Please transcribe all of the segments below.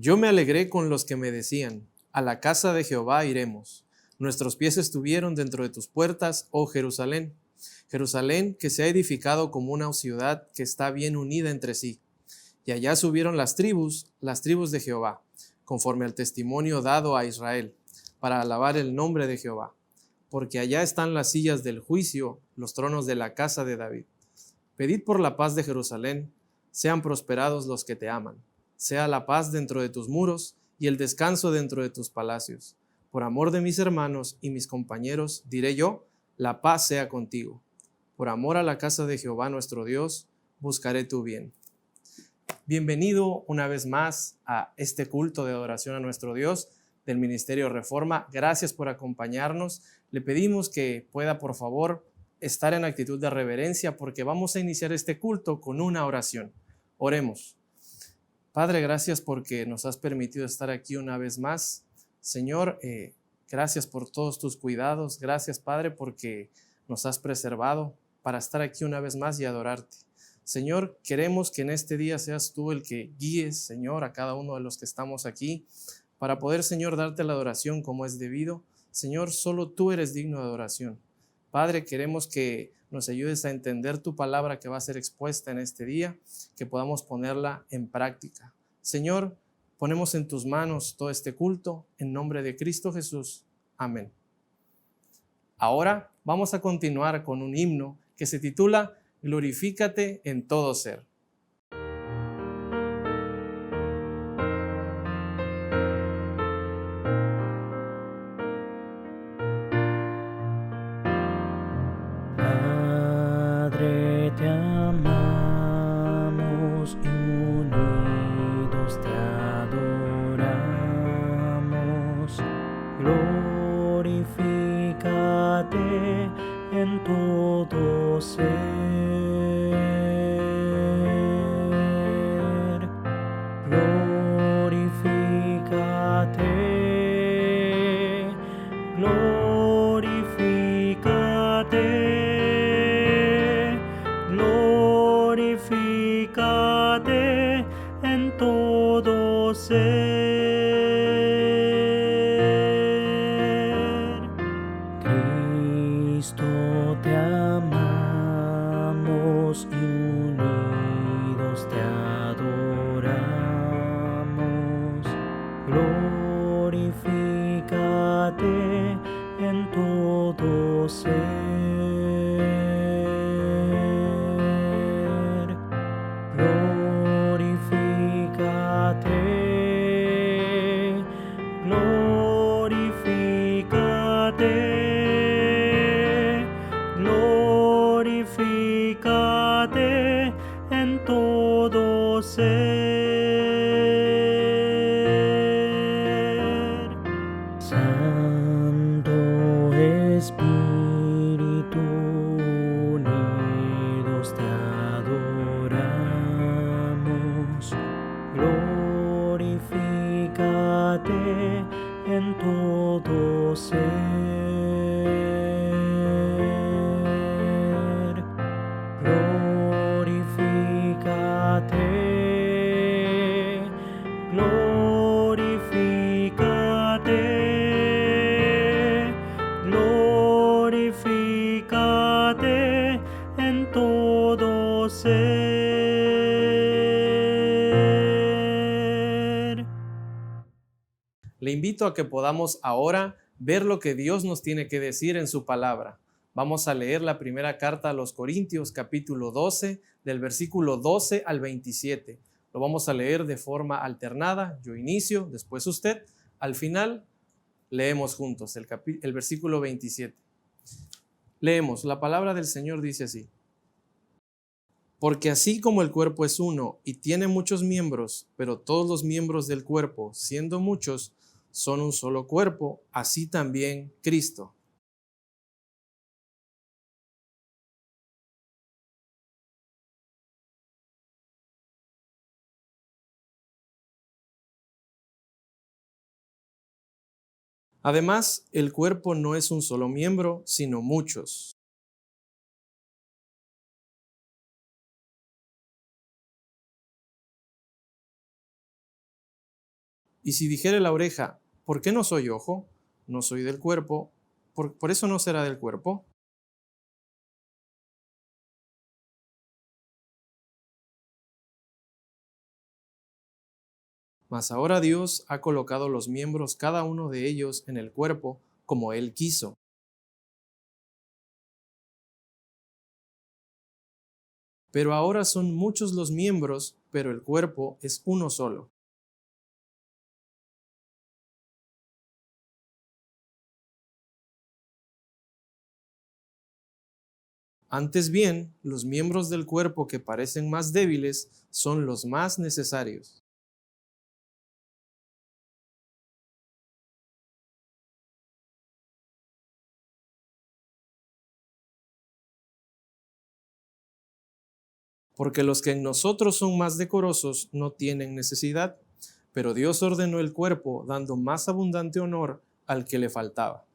Yo me alegré con los que me decían, a la casa de Jehová iremos. Nuestros pies estuvieron dentro de tus puertas, oh Jerusalén. Jerusalén que se ha edificado como una ciudad que está bien unida entre sí. Y allá subieron las tribus de Jehová, conforme al testimonio dado a Israel, para alabar el nombre de Jehová. Porque allá están las sillas del juicio, los tronos de la casa de David. Pedid por la paz de Jerusalén, sean prosperados los que te aman. Sea la paz dentro de tus muros y el descanso dentro de tus palacios. Por amor de mis hermanos y mis compañeros, diré yo, la paz sea contigo. Por amor a la casa de Jehová nuestro Dios, buscaré tu bien. Bienvenido una vez más a este culto de adoración a nuestro Dios del Ministerio Reforma. Gracias por acompañarnos. Le pedimos que pueda, por favor, estar en actitud de reverencia porque vamos a iniciar este culto con una oración. Oremos. Padre, gracias porque nos has permitido estar aquí una vez más. Señor, gracias por todos tus cuidados. Gracias, Padre, porque nos has preservado para estar aquí una vez más y adorarte. Señor, queremos que en este día seas tú el que guíes, Señor, a cada uno de los que estamos aquí para poder, Señor, darte la adoración como es debido. Señor, solo tú eres digno de adoración. Padre, queremos que nos ayudes a entender tu palabra que va a ser expuesta en este día, que podamos ponerla en práctica. Señor, ponemos en tus manos todo este culto, en nombre de Cristo Jesús. Amén. Ahora vamos a continuar con un himno que se titula Glorifícate en todo ser. Padre, te amamos y unidos te adoramos. Glorifícate en todo ser. Glorifícate, glorifícate, glorifícate en todo ser. Cristo, te amamos y unidos te adoramos. Glorifícate en todo ser. Glorifícate, glorifícate, glorifícate en todo ser. Santo Espíritu, unidos te adoramos. Glorifícate en todo ser. Glorifícate, glorifícate, glorifícate en todo ser. Le invito a que podamos ahora ver lo que Dios nos tiene que decir en su palabra. Vamos a leer la primera carta a los Corintios, capítulo 12, del versículo 12 al 27. Lo vamos a leer de forma alternada. Yo inicio, después usted. Al final, leemos juntos el versículo 27. Leemos, la palabra del Señor dice así. Porque así como el cuerpo es uno y tiene muchos miembros, pero todos los miembros del cuerpo, siendo muchos, son un solo cuerpo, así también Cristo. Además, el cuerpo no es un solo miembro, sino muchos. Y si dijere la oreja, ¿por qué no soy ojo? No soy del cuerpo, por eso no será del cuerpo. Mas ahora Dios ha colocado los miembros cada uno de ellos en el cuerpo como Él quiso. Pero ahora son muchos los miembros, pero el cuerpo es uno solo. Antes bien, los miembros del cuerpo que parecen más débiles son los más necesarios. Porque los que en nosotros son más decorosos no tienen necesidad, pero Dios ordenó el cuerpo dando más abundante honor al que le faltaba.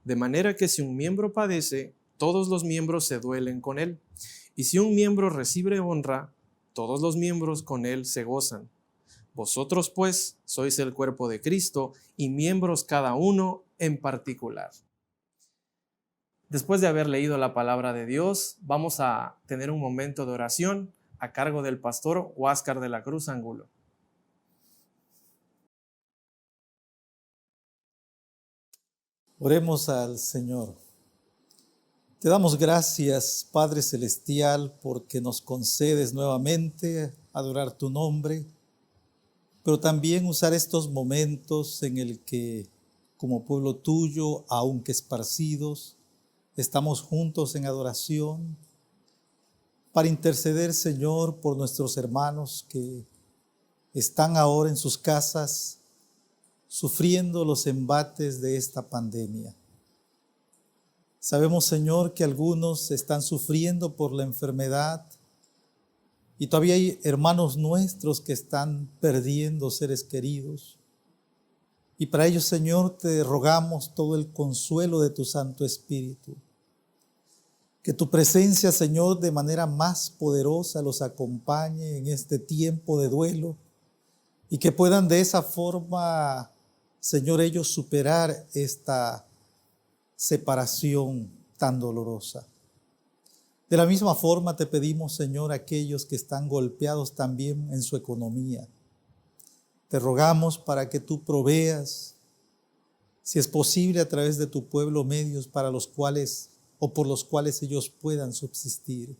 De manera que si un miembro padece, todos los miembros se duelen con él. Y si un miembro recibe honra, todos los miembros con él se gozan. Vosotros pues sois el cuerpo de Cristo y miembros cada uno en particular. Después de haber leído la palabra de Dios, vamos a tener un momento de oración a cargo del pastor Huáscar de la Cruz Angulo. Oremos al Señor. Te damos gracias, Padre Celestial, porque nos concedes nuevamente adorar tu nombre, pero también usar estos momentos en el que, como pueblo tuyo, aunque esparcidos, estamos juntos en adoración, para interceder, Señor, por nuestros hermanos que están ahora en sus casas sufriendo los embates de esta pandemia. Sabemos, Señor, que algunos están sufriendo por la enfermedad y todavía hay hermanos nuestros que están perdiendo seres queridos. Y para ellos, Señor, te rogamos todo el consuelo de tu Santo Espíritu. Que tu presencia, Señor, de manera más poderosa los acompañe en este tiempo de duelo y que puedan de esa forma, Señor, ellos superar esta separación tan dolorosa. De la misma forma te pedimos, Señor, aquellos que están golpeados también en su economía. Te rogamos para que tú proveas, si es posible, a través de tu pueblo, medios para los cuales o por los cuales ellos puedan subsistir.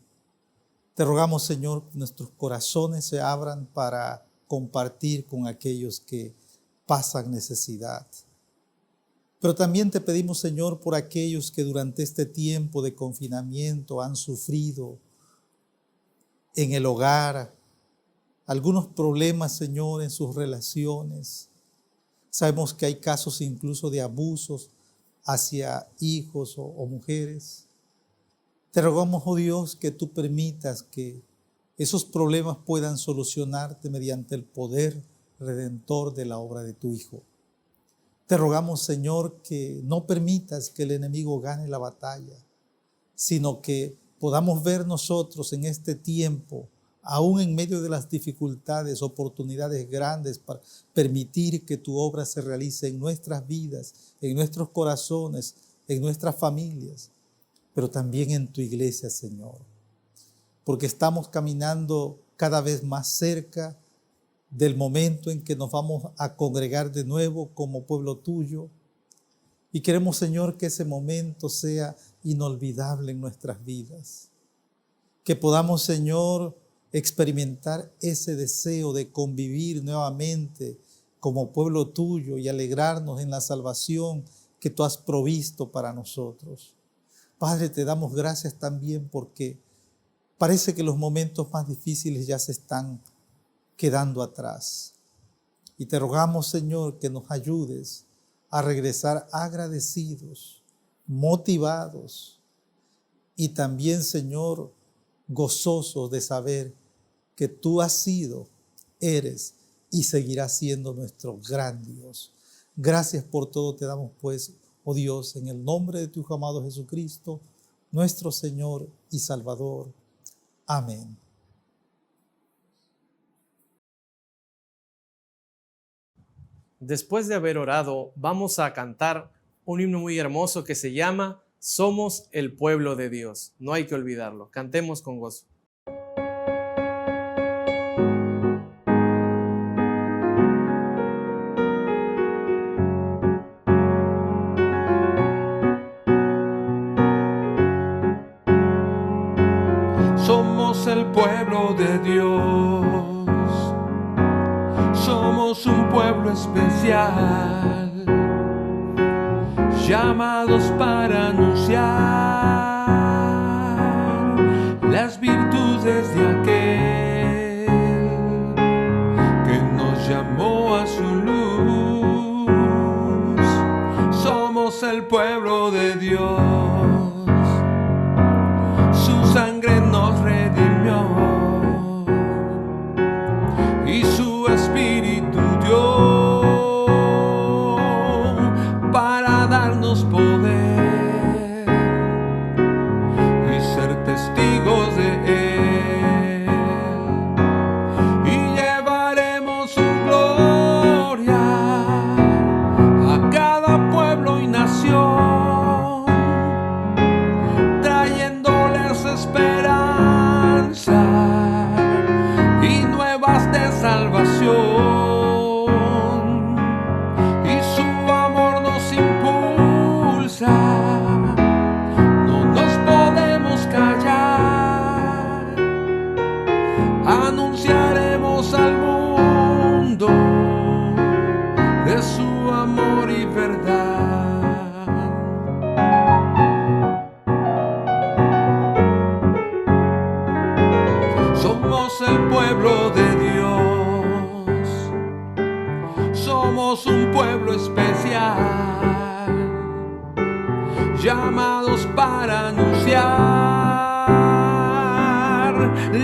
Te rogamos, Señor, que nuestros corazones se abran para compartir con aquellos que pasan necesidad. Pero también te pedimos, Señor, por aquellos que durante este tiempo de confinamiento han sufrido en el hogar algunos problemas, Señor, en sus relaciones. Sabemos que hay casos incluso de abusos hacia hijos o mujeres. Te rogamos, oh Dios, que tú permitas que esos problemas puedan solucionarte mediante el poder redentor de la obra de tu Hijo. Te rogamos, Señor, que no permitas que el enemigo gane la batalla, sino que podamos ver nosotros en este tiempo, aún en medio de las dificultades, oportunidades grandes para permitir que tu obra se realice en nuestras vidas, en nuestros corazones, en nuestras familias, pero también en tu iglesia, Señor. Porque estamos caminando cada vez más cerca del momento en que nos vamos a congregar de nuevo como pueblo tuyo. Y queremos, Señor, que ese momento sea inolvidable en nuestras vidas. Que podamos, Señor, experimentar ese deseo de convivir nuevamente como pueblo tuyo y alegrarnos en la salvación que tú has provisto para nosotros. Padre, te damos gracias también porque parece que los momentos más difíciles ya se están quedando atrás. Y te rogamos, Señor, que nos ayudes a regresar agradecidos, motivados y también, Señor, gozosos de saber que tú has sido, eres y seguirás siendo nuestro gran Dios. Gracias por todo te damos pues, oh Dios, en el nombre de tu Hijo amado Jesucristo. nuestro Señor y Salvador. Amén. Después de haber orado, vamos a cantar un himno muy hermoso que se llama Somos el pueblo de Dios. No hay que olvidarlo. Cantemos con gozo. Somos el pueblo de Dios. Somos un pueblo especial, llamados para anunciar las virtudes de aquel que nos llamó a su luz. Somos el pueblo de Dios, su sangre nos redimió y su Espíritu dio para darnos poder y ser testigos de Él, y llevaremos su gloria a cada pueblo y nación, trayéndoles esperanza y nuevas de salvación. Y su amor nos impulsa, no nos podemos callar. Anunciaremos al mundo de su amor y verdad. Somos el pueblo de Dios, somos un pueblo especial, llamados para anunciar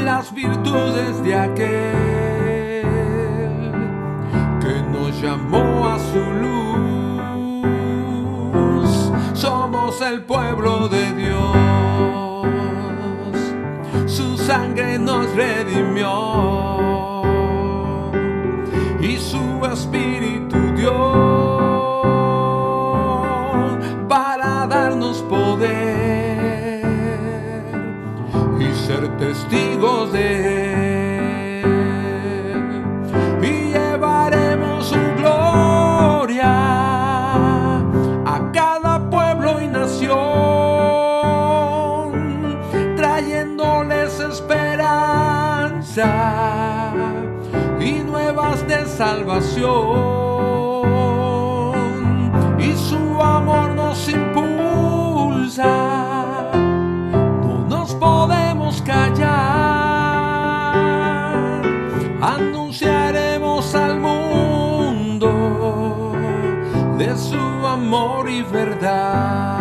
las virtudes de aquel que nos llamó a su luz. Somos el pueblo de Dios, su sangre nos redimió y su Espíritu dio para darnos poder y ser testigos de Él, y llevaremos su gloria a cada pueblo y nación, trayéndoles esperanza y nuevas de salvación. Y su amor nos impulsa, no nos podemos callar. Anunciaremos al mundo de su amor y verdad.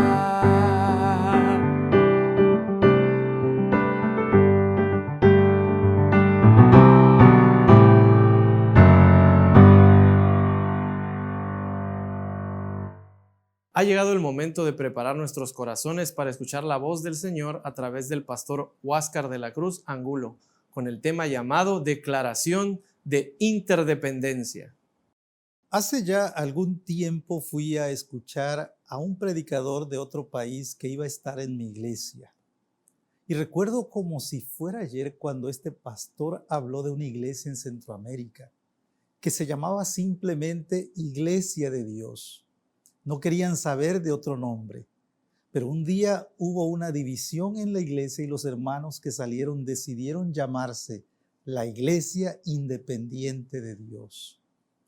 Ha llegado el momento de preparar nuestros corazones para escuchar la voz del Señor a través del pastor Huáscar de la Cruz Angulo, con el tema llamado Declaración de Interdependencia. Hace ya algún tiempo fui a escuchar a un predicador de otro país que iba a estar en mi iglesia. Y recuerdo como si fuera ayer cuando este pastor habló de una iglesia en Centroamérica que se llamaba simplemente Iglesia de Dios. No querían saber de otro nombre. Pero un día hubo una división en la iglesia y los hermanos que salieron decidieron llamarse la Iglesia Independiente de Dios.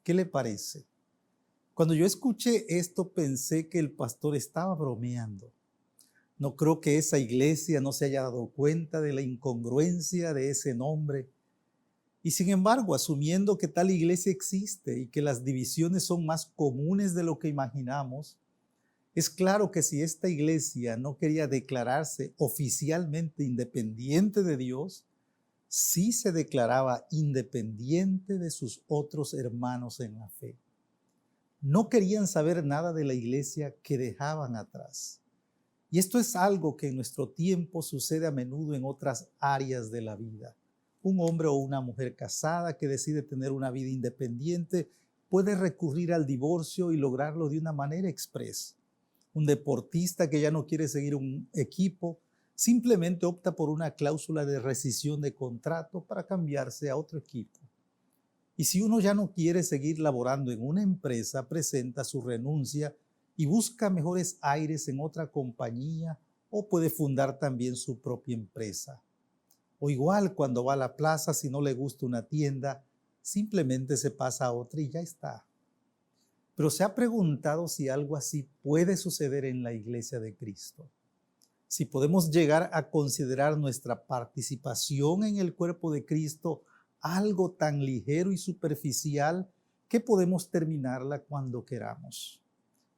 ¿Qué le parece? Cuando yo escuché esto pensé que el pastor estaba bromeando. No creo que esa iglesia no se haya dado cuenta de la incongruencia de ese nombre. Y sin embargo, asumiendo que tal iglesia existe y que las divisiones son más comunes de lo que imaginamos, es claro que si esta iglesia no quería declararse oficialmente independiente de Dios, sí se declaraba independiente de sus otros hermanos en la fe. No querían saber nada de la iglesia que dejaban atrás. Y esto es algo que en nuestro tiempo sucede a menudo en otras áreas de la vida. Un hombre o una mujer casada que decide tener una vida independiente puede recurrir al divorcio y lograrlo de una manera express. Un deportista que ya no quiere seguir un equipo simplemente opta por una cláusula de rescisión de contrato para cambiarse a otro equipo. Y si uno ya no quiere seguir laborando en una empresa, presenta su renuncia y busca mejores aires en otra compañía o puede fundar también su propia empresa. O igual cuando va a la plaza, si no le gusta una tienda, simplemente se pasa a otra y ya está. Pero ¿se ha preguntado si algo así puede suceder en la Iglesia de Cristo? Si podemos llegar a considerar nuestra participación en el cuerpo de Cristo algo tan ligero y superficial que podemos terminarla cuando queramos.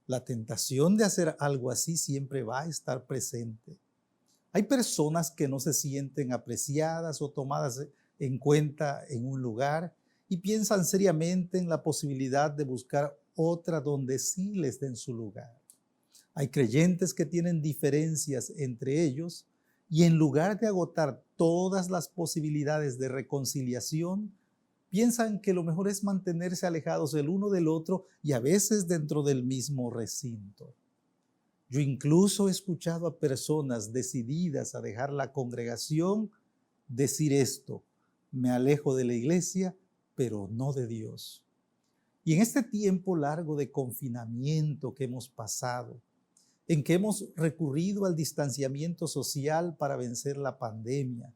La tentación de hacer algo así siempre va a estar presente. Hay personas que no se sienten apreciadas o tomadas en cuenta en un lugar y piensan seriamente en la posibilidad de buscar otra donde sí les den su lugar. Hay creyentes que tienen diferencias entre ellos y en lugar de agotar todas las posibilidades de reconciliación, piensan que lo mejor es mantenerse alejados el uno del otro y a veces dentro del mismo recinto. Yo incluso he escuchado a personas decididas a dejar la congregación decir esto: me alejo de la iglesia, pero no de Dios. Y en este tiempo largo de confinamiento que hemos pasado, en que hemos recurrido al distanciamiento social para vencer la pandemia,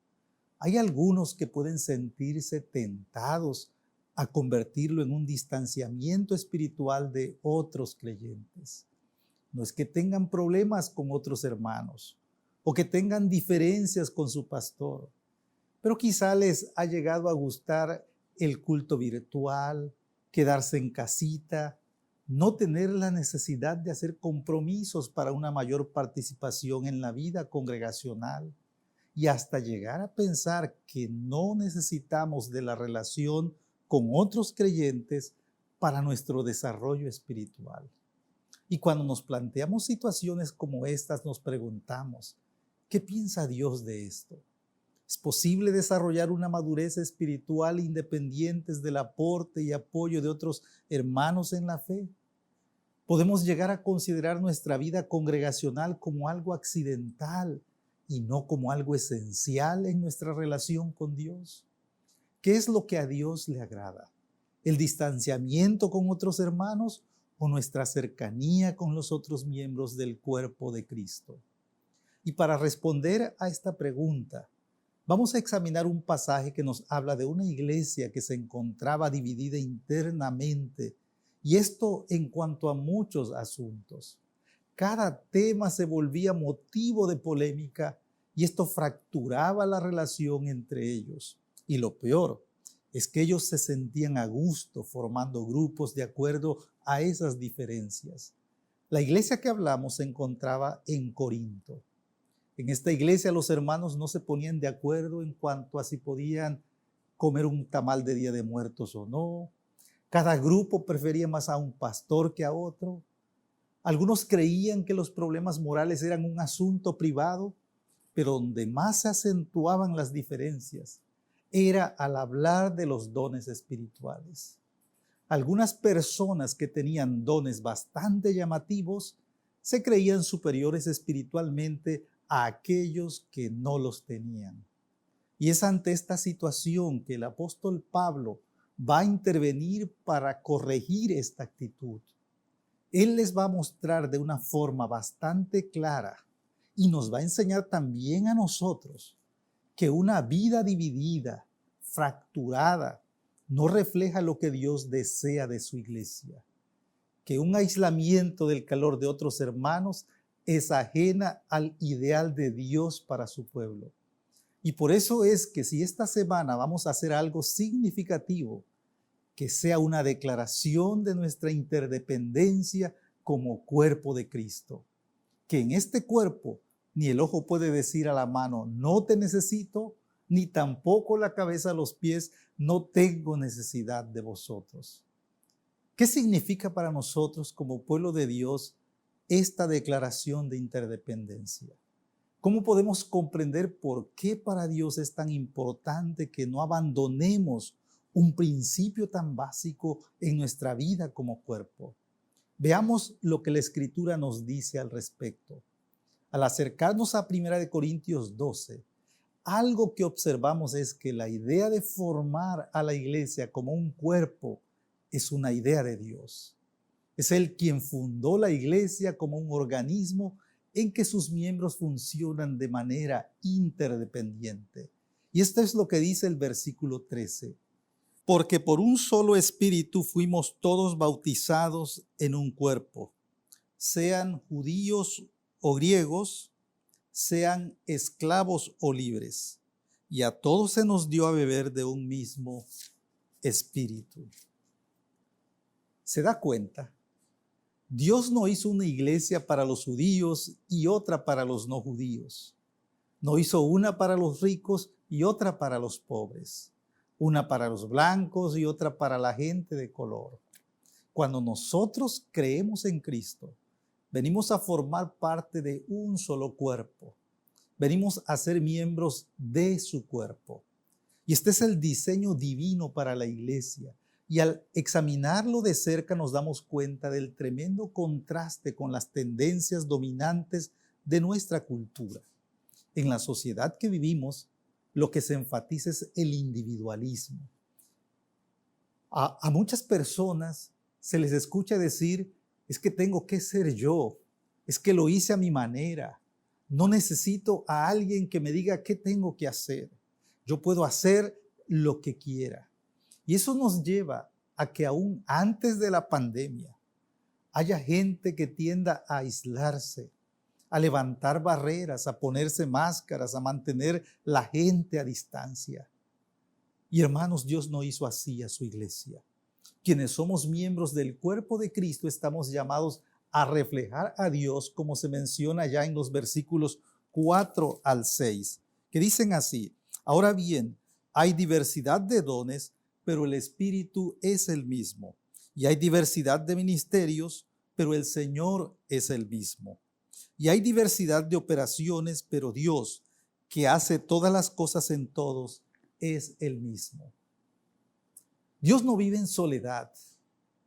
hay algunos que pueden sentirse tentados a convertirlo en un distanciamiento espiritual de otros creyentes. No es que tengan problemas con otros hermanos o que tengan diferencias con su pastor, pero quizá les ha llegado a gustar el culto virtual, quedarse en casita, no tener la necesidad de hacer compromisos para una mayor participación en la vida congregacional y hasta llegar a pensar que no necesitamos de la relación con otros creyentes para nuestro desarrollo espiritual. Y cuando nos planteamos situaciones como estas, nos preguntamos, ¿qué piensa Dios de esto? ¿Es posible desarrollar una madurez espiritual independientes del aporte y apoyo de otros hermanos en la fe? ¿Podemos llegar a considerar nuestra vida congregacional como algo accidental y no como algo esencial en nuestra relación con Dios? ¿Qué es lo que a Dios le agrada? ¿El distanciamiento con otros hermanos o nuestra cercanía con los otros miembros del cuerpo de Cristo? Y para responder a esta pregunta, vamos a examinar un pasaje que nos habla de una iglesia que se encontraba dividida internamente, y esto en cuanto a muchos asuntos. Cada tema se volvía motivo de polémica y esto fracturaba la relación entre ellos. Y lo peor es que ellos se sentían a gusto formando grupos de acuerdo a esas diferencias. La iglesia que hablamos se encontraba en Corinto. En esta iglesia los hermanos no se ponían de acuerdo en cuanto a si podían comer un tamal de Día de Muertos o no. Cada grupo prefería más a un pastor que a otro. Algunos creían que los problemas morales eran un asunto privado, pero donde más se acentuaban las diferencias era al hablar de los dones espirituales. Algunas personas que tenían dones bastante llamativos se creían superiores espiritualmente a aquellos que no los tenían. Y es ante esta situación que el apóstol Pablo va a intervenir para corregir esta actitud. Él les va a mostrar de una forma bastante clara y nos va a enseñar también a nosotros que una vida dividida, fracturada, no refleja lo que Dios desea de su iglesia. Que un aislamiento del calor de otros hermanos es ajena al ideal de Dios para su pueblo. Y por eso es que si esta semana vamos a hacer algo significativo, que sea una declaración de nuestra interdependencia como cuerpo de Cristo. Que en este cuerpo ni el ojo puede decir a la mano, no te necesito, ni tampoco la cabeza a los pies, no tengo necesidad de vosotros. ¿Qué significa para nosotros como pueblo de Dios esta declaración de interdependencia? ¿Cómo podemos comprender por qué para Dios es tan importante que no abandonemos un principio tan básico en nuestra vida como cuerpo? Veamos lo que la Escritura nos dice al respecto. Al acercarnos a 1 Corintios 12, algo que observamos es que la idea de formar a la iglesia como un cuerpo es una idea de Dios. Es Él quien fundó la iglesia como un organismo en que sus miembros funcionan de manera interdependiente. Y esto es lo que dice el versículo 13. Porque por un solo espíritu fuimos todos bautizados en un cuerpo, sean judíos o griegos, sean esclavos o libres, y a todos se nos dio a beber de un mismo espíritu. ¿Se da cuenta? Dios no hizo una iglesia para los judíos y otra para los no judíos. No hizo una para los ricos y otra para los pobres. Una para los blancos y otra para la gente de color. Cuando nosotros creemos en Cristo, venimos a formar parte de un solo cuerpo. Venimos a ser miembros de su cuerpo. Y este es el diseño divino para la iglesia. Y al examinarlo de cerca nos damos cuenta del tremendo contraste con las tendencias dominantes de nuestra cultura. En la sociedad que vivimos, lo que se enfatiza es el individualismo. A muchas personas se les escucha decir, es que tengo que ser yo, es que lo hice a mi manera, no necesito a alguien que me diga qué tengo que hacer, yo puedo hacer lo que quiera. Y eso nos lleva a que aún antes de la pandemia haya gente que tienda a aislarse, a levantar barreras, a ponerse máscaras, a mantener la gente a distancia. Y hermanos, Dios no hizo así a su iglesia. Quienes somos miembros del cuerpo de Cristo estamos llamados a reflejar a Dios, como se menciona ya en los versículos 4 al 6, que dicen así: ahora bien, hay diversidad de dones, pero el Espíritu es el mismo. Y hay diversidad de ministerios, pero el Señor es el mismo. Y hay diversidad de operaciones, pero Dios, que hace todas las cosas en todos, es el mismo. Dios no vive en soledad.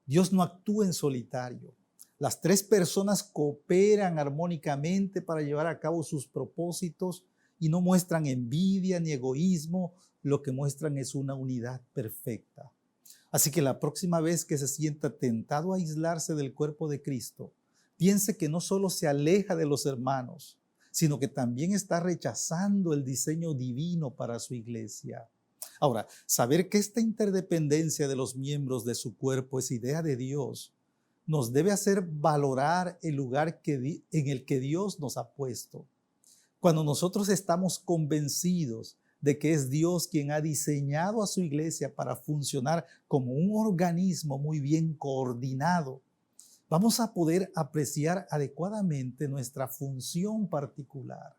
Dios no actúa en solitario. Las tres personas cooperan armónicamente para llevar a cabo sus propósitos y no muestran envidia ni egoísmo. Lo que muestran es una unidad perfecta. Así que la próxima vez que se sienta tentado a aislarse del cuerpo de Cristo, piense que no solo se aleja de los hermanos, sino que también está rechazando el diseño divino para su iglesia. Ahora, saber que esta interdependencia de los miembros de su cuerpo es idea de Dios, nos debe hacer valorar el lugar en el que Dios nos ha puesto. Cuando nosotros estamos convencidos de que es Dios quien ha diseñado a su iglesia para funcionar como un organismo muy bien coordinado, vamos a poder apreciar adecuadamente nuestra función particular.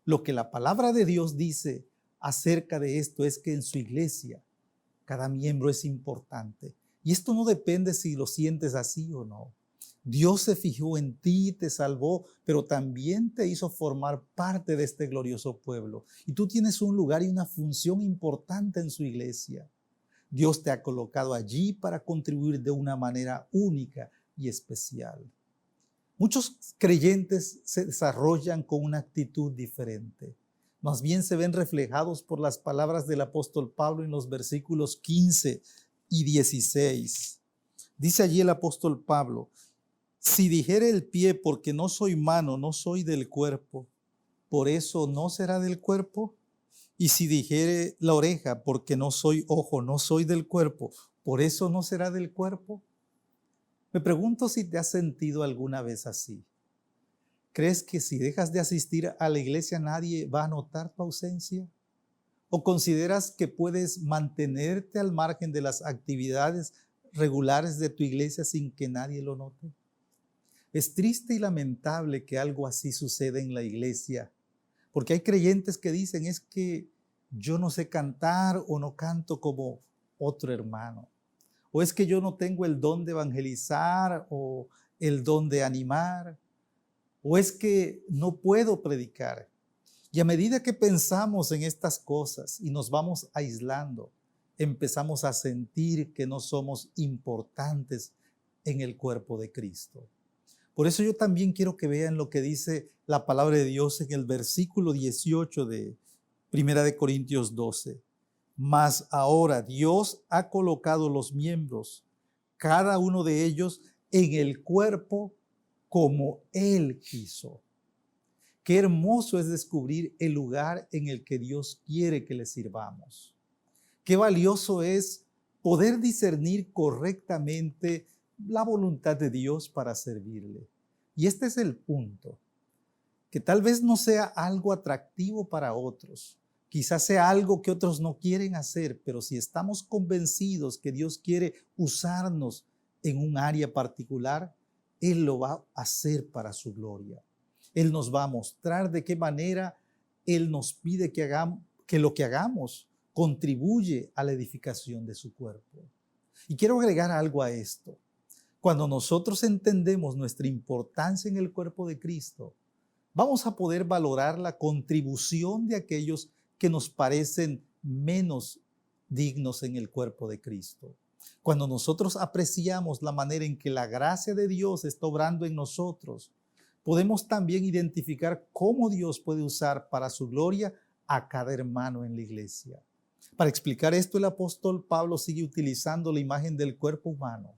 Lo que la palabra de Dios dice acerca de esto es que en su iglesia cada miembro es importante. Y esto no depende si lo sientes así o no. Dios se fijó en ti, te salvó, pero también te hizo formar parte de este glorioso pueblo. Y tú tienes un lugar y una función importante en su iglesia. Dios te ha colocado allí para contribuir de una manera única y especial. Muchos creyentes se desarrollan con una actitud diferente. Más bien se ven reflejados por las palabras del apóstol Pablo en los versículos 15 y 16. Dice allí el apóstol Pablo: si dijere el pie, porque no soy mano, no soy del cuerpo, ¿por eso no será del cuerpo? Y si dijere la oreja, porque no soy ojo, no soy del cuerpo, ¿por eso no será del cuerpo? Me pregunto si te has sentido alguna vez así. ¿Crees que si dejas de asistir a la iglesia nadie va a notar tu ausencia? ¿O consideras que puedes mantenerte al margen de las actividades regulares de tu iglesia sin que nadie lo note? Es triste y lamentable que algo así suceda en la iglesia, porque hay creyentes que dicen: es que yo no sé cantar o no canto como otro hermano, o es que yo no tengo el don de evangelizar o el don de animar, o es que no puedo predicar. Y a medida que pensamos en estas cosas y nos vamos aislando, empezamos a sentir que no somos importantes en el cuerpo de Cristo. Por eso yo también quiero que vean lo que dice la palabra de Dios en el versículo 18 de 1 Corintios 12. Mas ahora Dios ha colocado los miembros, cada uno de ellos, en el cuerpo como Él quiso. Qué hermoso es descubrir el lugar en el que Dios quiere que le sirvamos. Qué valioso es poder discernir correctamente la voluntad de Dios para servirle. Y este es el punto, que tal vez no sea algo atractivo para otros, quizás sea algo que otros no quieren hacer, pero si estamos convencidos que Dios quiere usarnos en un área particular, Él lo va a hacer para su gloria. Él nos va a mostrar de qué manera Él nos pide que lo que hagamos contribuye a la edificación de su cuerpo. Y quiero agregar algo a esto. Cuando nosotros entendemos nuestra importancia en el cuerpo de Cristo, vamos a poder valorar la contribución de aquellos que nos parecen menos dignos en el cuerpo de Cristo. Cuando nosotros apreciamos la manera en que la gracia de Dios está obrando en nosotros, podemos también identificar cómo Dios puede usar para su gloria a cada hermano en la iglesia. Para explicar esto, el apóstol Pablo sigue utilizando la imagen del cuerpo humano.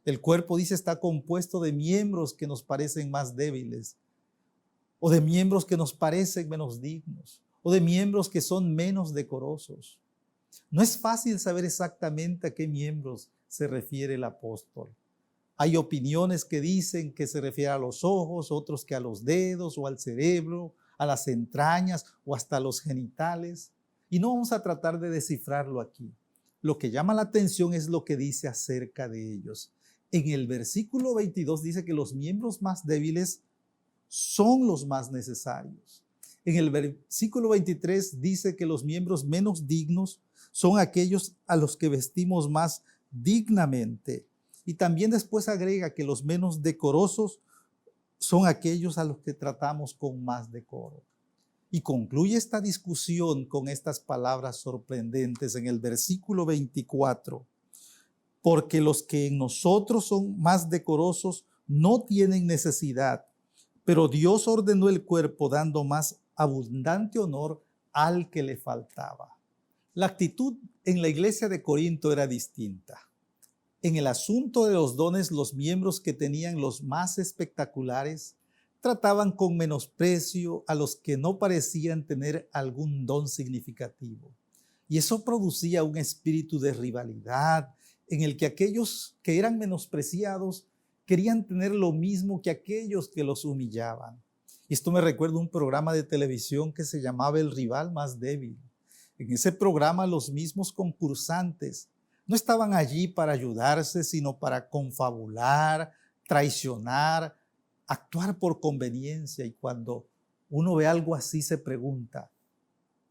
El cuerpo, dice, está compuesto de miembros que nos parecen más débiles, o de miembros que nos parecen menos dignos, o de miembros que son menos decorosos. No es fácil saber exactamente a qué miembros se refiere el apóstol. Hay opiniones que dicen que se refiere a los ojos, otros que a los dedos o al cerebro, a las entrañas o hasta a los genitales. Y no vamos a tratar de descifrarlo aquí. Lo que llama la atención es lo que dice acerca de ellos. En el versículo 22 dice que los miembros más débiles son los más necesarios. En el versículo 23 dice que los miembros menos dignos son aquellos a los que vestimos más dignamente. Y también después agrega que los menos decorosos son aquellos a los que tratamos con más decoro. Y concluye esta discusión con estas palabras sorprendentes en el versículo 24. Porque los que en nosotros son más decorosos no tienen necesidad, pero Dios ordenó el cuerpo dando más abundante honor al que le faltaba. La actitud en la iglesia de Corinto era distinta. En el asunto de los dones, los miembros que tenían los más espectaculares trataban con menosprecio a los que no parecían tener algún don significativo. Y eso producía un espíritu de rivalidad en el que aquellos que eran menospreciados querían tener lo mismo que aquellos que los humillaban. Esto me recuerda un programa de televisión que se llamaba El Rival Más Débil. En ese programa los mismos concursantes no estaban allí para ayudarse, sino para confabular, traicionar, actuar por conveniencia. Y cuando uno ve algo así se pregunta,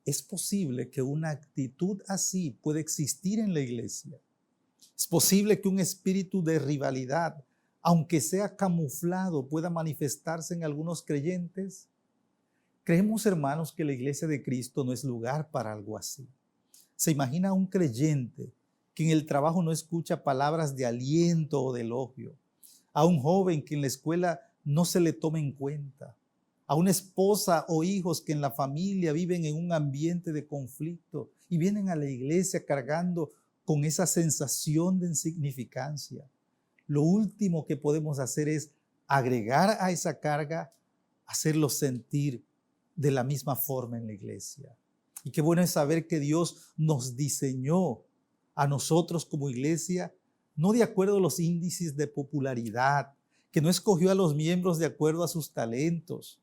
¿es posible que una actitud así pueda existir en la iglesia? ¿Es posible que un espíritu de rivalidad, aunque sea camuflado, pueda manifestarse en algunos creyentes? Creemos, hermanos, que la iglesia de Cristo no es lugar para algo así. ¿Se imagina un creyente que en el trabajo no escucha palabras de aliento o de elogio? A un joven que en la escuela no se le toma en cuenta. A una esposa o hijos que en la familia viven en un ambiente de conflicto y vienen a la iglesia cargando con esa sensación de insignificancia. Lo último que podemos hacer es agregar a esa carga, hacerlos sentir de la misma forma en la iglesia. Y qué bueno es saber que Dios nos diseñó a nosotros como iglesia, no de acuerdo a los índices de popularidad, que no escogió a los miembros de acuerdo a sus talentos,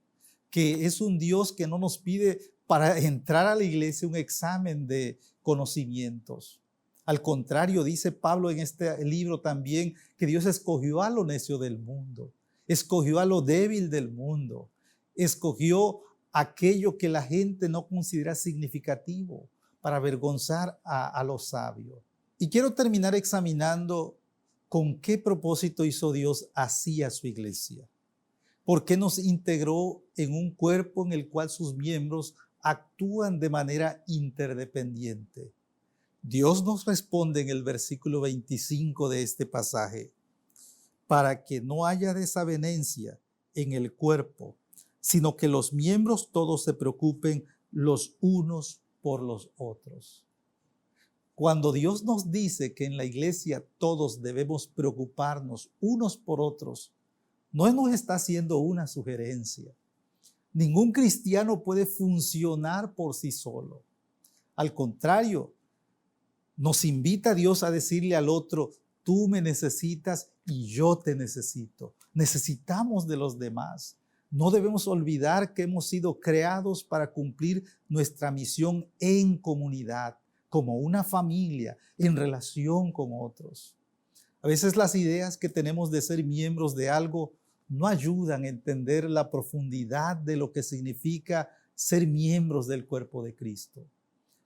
que es un Dios que no nos pide para entrar a la iglesia un examen de conocimientos. Al contrario, dice Pablo en este libro también que Dios escogió a lo necio del mundo, escogió a lo débil del mundo, escogió aquello que la gente no considera significativo para avergonzar a los sabios. Y quiero terminar examinando ¿Con qué propósito hizo Dios así a su iglesia? ¿Por qué nos integró en un cuerpo en el cual sus miembros actúan de manera interdependiente? Dios nos responde en el versículo 25 de este pasaje: para que no haya desavenencia en el cuerpo, sino que los miembros todos se preocupen los unos por los otros. Cuando Dios nos dice que en la iglesia todos debemos preocuparnos unos por otros, no nos está haciendo una sugerencia. Ningún cristiano puede funcionar por sí solo. Al contrario, nos invita Dios a decirle al otro: tú me necesitas y yo te necesito. Necesitamos de los demás. No debemos olvidar que hemos sido creados para cumplir nuestra misión en comunidad, como una familia, en relación con otros. A veces las ideas que tenemos de ser miembros de algo no ayudan a entender la profundidad de lo que significa ser miembros del cuerpo de Cristo.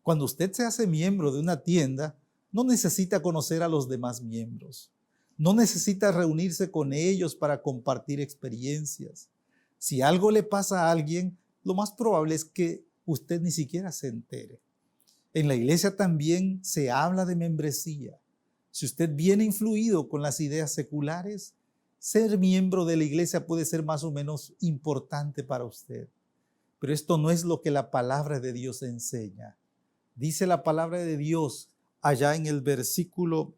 Cuando usted se hace miembro de una tienda, no necesita conocer a los demás miembros. No necesita reunirse con ellos para compartir experiencias. Si algo le pasa a alguien, lo más probable es que usted ni siquiera se entere. En la iglesia también se habla de membresía. Si usted viene influido con las ideas seculares, ser miembro de la iglesia puede ser más o menos importante para usted. Pero esto no es lo que la palabra de Dios enseña. Dice la palabra de Dios allá en el versículo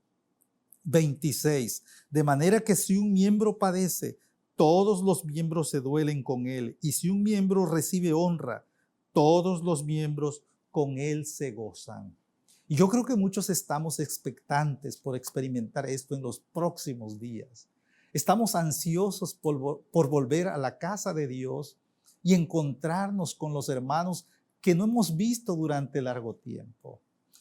26, de manera que si un miembro padece, todos los miembros se duelen con él, y si un miembro recibe honra, todos los miembros con él se gozan. Y yo creo que muchos estamos expectantes por experimentar esto en los próximos días. Estamos ansiosos por volver a la casa de Dios y encontrarnos con los hermanos que no hemos visto durante largo tiempo.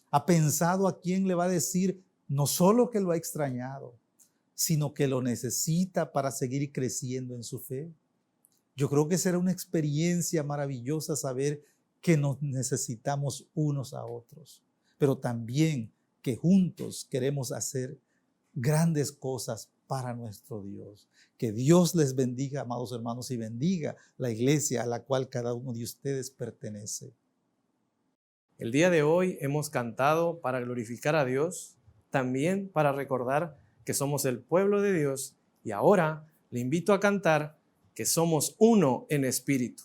¿Ha pensado a quién le va a decir no solo que lo ha extrañado, sino que lo necesita para seguir creciendo en su fe? Yo creo que será una experiencia maravillosa saber que nos necesitamos unos a otros, pero también que juntos queremos hacer grandes cosas para nuestro Dios. Que Dios les bendiga, amados hermanos, y bendiga la iglesia a la cual cada uno de ustedes pertenece. El día de hoy hemos cantado para glorificar a Dios, también para recordar que somos el pueblo de Dios, y ahora le invito a cantar que somos uno en espíritu.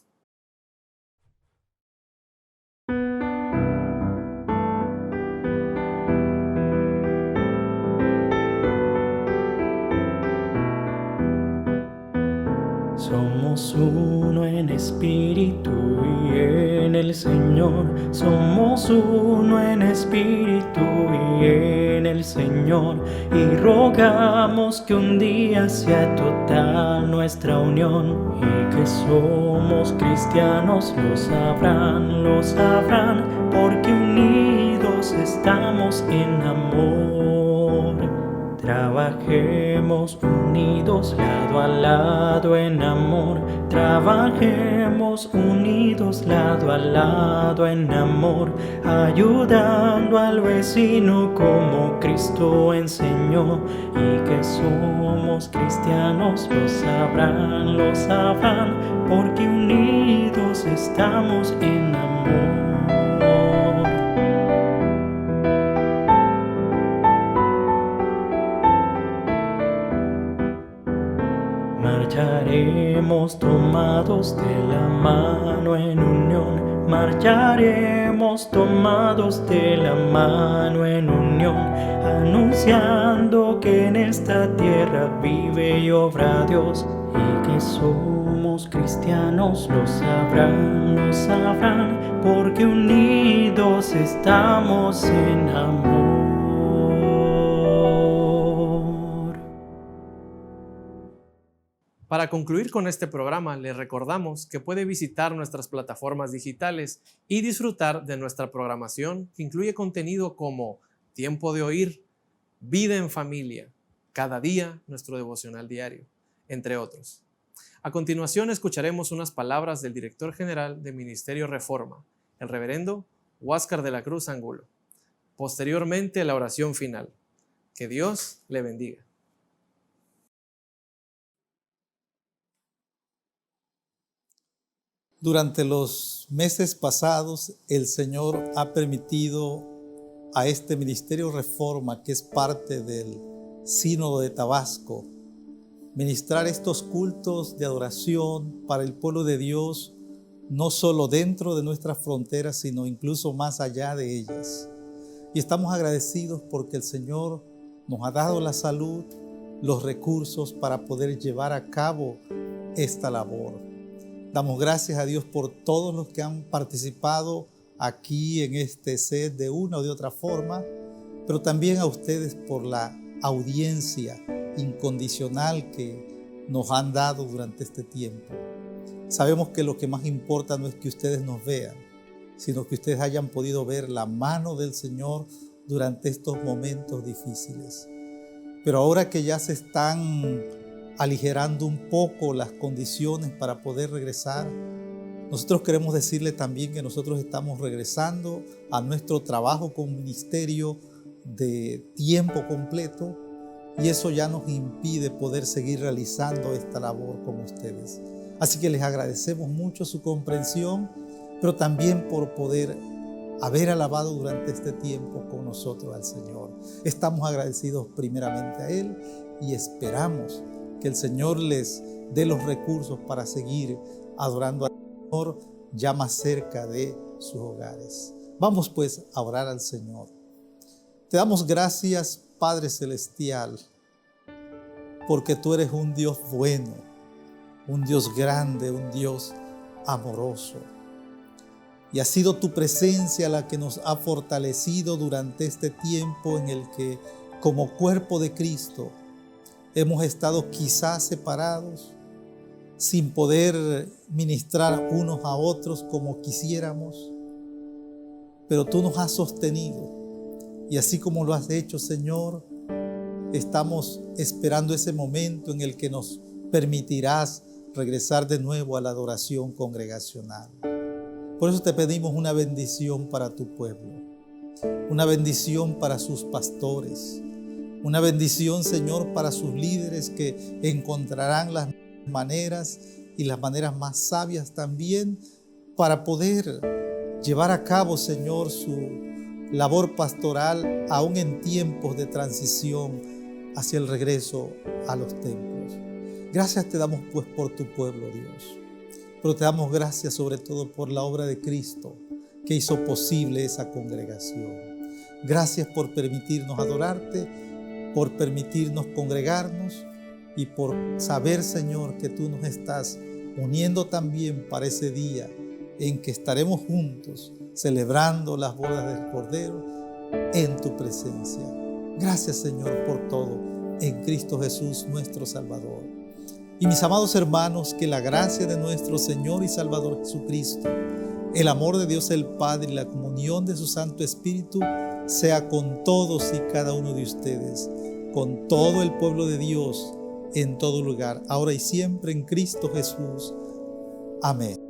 Somos uno en espíritu y en el Señor. Somos uno en espíritu y en el Señor. Y rogamos que un día sea total nuestra unión. Y que somos cristianos lo sabrán, porque unidos estamos en amor. Trabajemos unidos lado a lado en amor. Trabajemos unidos lado a lado en amor, ayudando al vecino como Cristo enseñó. Y que somos cristianos lo sabrán, porque unidos estamos en amor. Marcharemos tomados de la mano en unión. Marcharemos tomados de la mano en unión, anunciando que en esta tierra vive y obra Dios. Y que somos cristianos lo sabrán, porque unidos estamos en amor. Para concluir con este programa, les recordamos que puede visitar nuestras plataformas digitales y disfrutar de nuestra programación, que incluye contenido como Tiempo de Oír, Vida en Familia, Cada Día, nuestro devocional diario, entre otros. A continuación escucharemos unas palabras del director general de Ministerio Reforma, el reverendo Huáscar de la Cruz Angulo. Posteriormente, la oración final. Que Dios le bendiga. Durante los meses pasados, el Señor ha permitido a este Ministerio Reforma, que es parte del Sínodo de Tabasco, ministrar estos cultos de adoración para el pueblo de Dios, no solo dentro de nuestras fronteras, sino incluso más allá de ellas. Y estamos agradecidos porque el Señor nos ha dado la salud, los recursos para poder llevar a cabo esta labor. Damos gracias a Dios por todos los que han participado aquí en este set de una o de otra forma, pero también a ustedes por la audiencia incondicional que nos han dado durante este tiempo. Sabemos que lo que más importa no es que ustedes nos vean, sino que ustedes hayan podido ver la mano del Señor durante estos momentos difíciles. Pero ahora que ya se están aligerando un poco las condiciones para poder regresar, nosotros queremos decirle también que nosotros estamos regresando a nuestro trabajo con ministerio de tiempo completo, y eso ya nos impide poder seguir realizando esta labor con ustedes. Así que les agradecemos mucho su comprensión, pero también por poder haber alabado durante este tiempo con nosotros al Señor. Estamos agradecidos primeramente a Él y esperamos que el Señor les dé los recursos para seguir adorando al Señor ya más cerca de sus hogares. Vamos pues a orar al Señor. Te damos gracias, Padre Celestial, porque tú eres un Dios bueno, un Dios grande, un Dios amoroso. Y ha sido tu presencia la que nos ha fortalecido durante este tiempo en el que, como cuerpo de Cristo, hemos estado quizás separados, sin poder ministrar unos a otros como quisiéramos, pero tú nos has sostenido. Y así como lo has hecho, Señor, estamos esperando ese momento en el que nos permitirás regresar de nuevo a la adoración congregacional. Por eso te pedimos una bendición para tu pueblo, una bendición para sus pastores, una bendición, Señor, para sus líderes que encontrarán las maneras y las maneras más sabias también para poder llevar a cabo, Señor, su labor pastoral aún en tiempos de transición hacia el regreso a los templos. Gracias te damos pues por tu pueblo, Dios. Pero te damos gracias sobre todo por la obra de Cristo que hizo posible esa congregación. Gracias por permitirnos adorarte, por permitirnos congregarnos y por saber, Señor, que tú nos estás uniendo también para ese día en que estaremos juntos celebrando las bodas del Cordero en tu presencia. Gracias, Señor, por todo en Cristo Jesús, nuestro Salvador. Y mis amados hermanos, que la gracia de nuestro Señor y Salvador Jesucristo, el amor de Dios el Padre y la comunión de su Santo Espíritu sea con todos y cada uno de ustedes, con todo el pueblo de Dios en todo lugar, ahora y siempre en Cristo Jesús. Amén.